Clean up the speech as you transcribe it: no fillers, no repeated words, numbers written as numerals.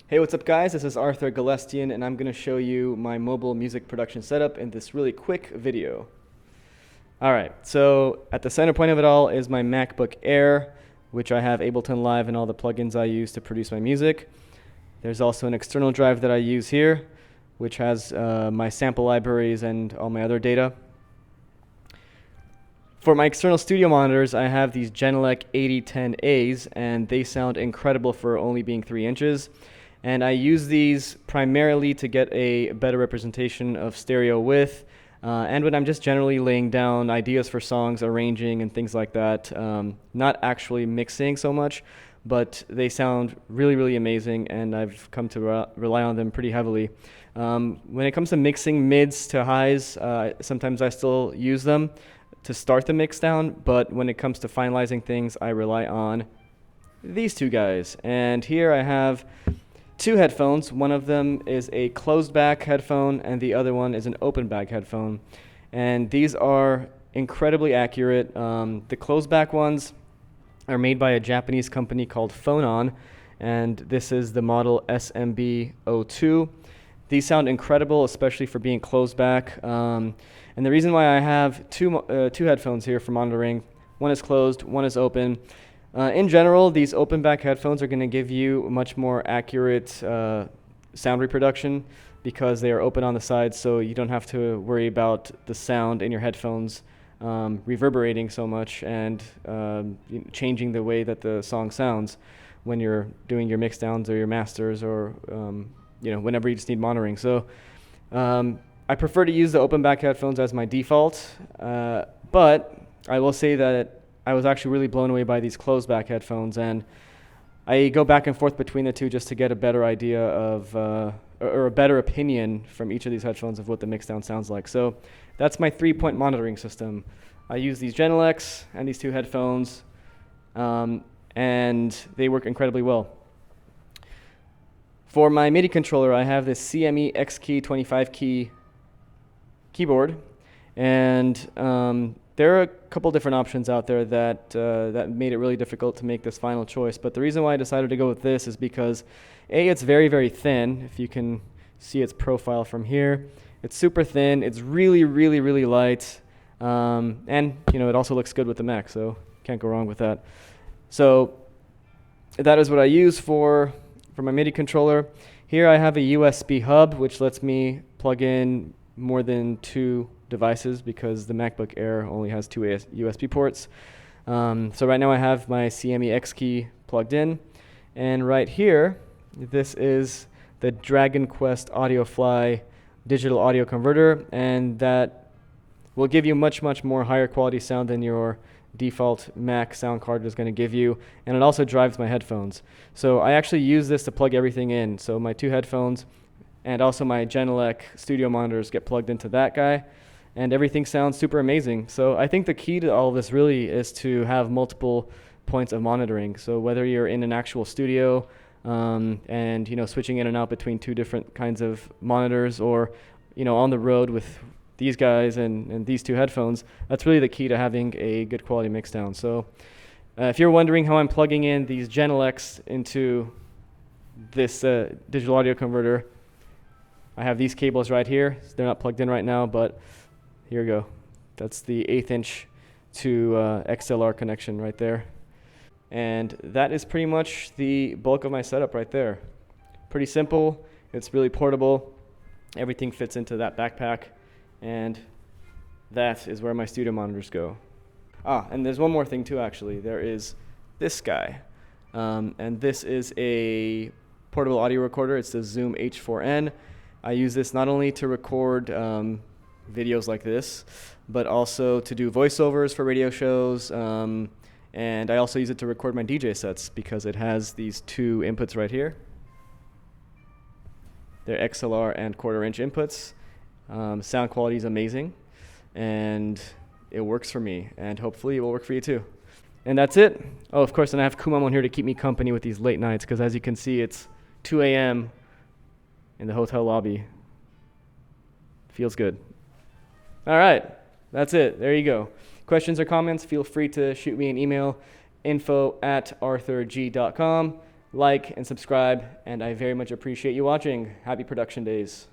Hey, what's up guys? This is Arthur Galestian and I'm going to show you my mobile music production setup in this really quick video. Alright, so at the center point of it all is my MacBook Air, which I have Ableton Live and all the plugins I use to produce my music. There's also an external drive that I use here, which has my sample libraries and all my other data. For my external studio monitors, I have these Genelec 8010As, and they sound incredible for only being 3 inches. And I use these primarily to get a better representation of stereo width, and when I'm just generally laying down ideas for songs, arranging, and things like that. Not actually mixing so much, but they sound really, really amazing, and I've come to rely on them pretty heavily. When it comes to mixing mids to highs, sometimes I still use them to start the mix down, but when it comes to finalizing things, I rely on these two guys. And here I have 2 headphones. One of them is a closed back headphone and the other one is an open back headphone. And these are incredibly accurate. The closed back ones are made by a Japanese company called Phonon, and this is the model SMB02. These sound incredible, especially for being closed back. And the reason why I have two headphones here for monitoring, one is closed, one is open. In general, these open back headphones are going to give you much more accurate sound reproduction because they are open on the sides, so you don't have to worry about the sound in your headphones reverberating so much and changing the way that the song sounds when you're doing your mix downs or your masters or whenever you just need monitoring. So I prefer to use the open back headphones as my default, but I will say that I was actually really blown away by these closed back headphones, and I go back and forth between the two just to get a better idea of, or a better opinion from each of these headphones of what the mixdown sounds like. So that's my 3-point monitoring system. I use these Genelecs and these 2 headphones, and they work incredibly well. For my MIDI controller, I have this CME X-Key 25-key keyboard, and there are a couple different options out there that made it really difficult to make this final choice. But the reason why I decided to go with this is because, A, it's very, very thin. If you can see its profile from here, it's super thin. It's really, really, really light. And it also looks good with the Mac, so can't go wrong with that. So that is what I use for my MIDI controller. Here I have a USB hub, which lets me plug in more than 2 devices because the MacBook Air only has 2 USB ports. So right now I have my CME X-Key plugged in, and right here, this is the Dragon Quest AudioFly digital audio converter, and that will give you much, much more higher quality sound than your default Mac sound card is going to give you, and it also drives my headphones. So I actually use this to plug everything in. So my 2 headphones and also my Genelec studio monitors get plugged into that guy, and everything sounds super amazing. So I think the key to all of this really is to have multiple points of monitoring. So whether you're in an actual studio and switching in and out between 2 different kinds of monitors, or on the road with these guys and these 2 headphones, that's really the key to having a good quality mixdown. So if you're wondering how I'm plugging in these Genelecs into this digital audio converter, I have these cables right here. They're not plugged in right now, but here we go. That's the 1/8 inch to XLR connection right there. And that is pretty much the bulk of my setup right there. Pretty simple. It's really portable. Everything fits into that backpack. And that is where my studio monitors go. And there's one more thing too, actually. There is this guy. And this is a portable audio recorder. It's the Zoom H4n. I use this not only to record videos like this, but also to do voiceovers for radio shows, and I also use it to record my DJ sets because it has these 2 inputs right here. They're XLR and 1/4 inch inputs. Sound quality is amazing, and it works for me, and hopefully it will work for you too. And that's it. Oh, of course, and I have Kumamon here to keep me company with these late nights, because as you can see, it's 2 a.m. in the hotel lobby. Feels good. All right, that's it. There you go. Questions or comments, feel free to shoot me an email, info@arthurg.com. like, and subscribe, and I very much appreciate you watching. Happy production days.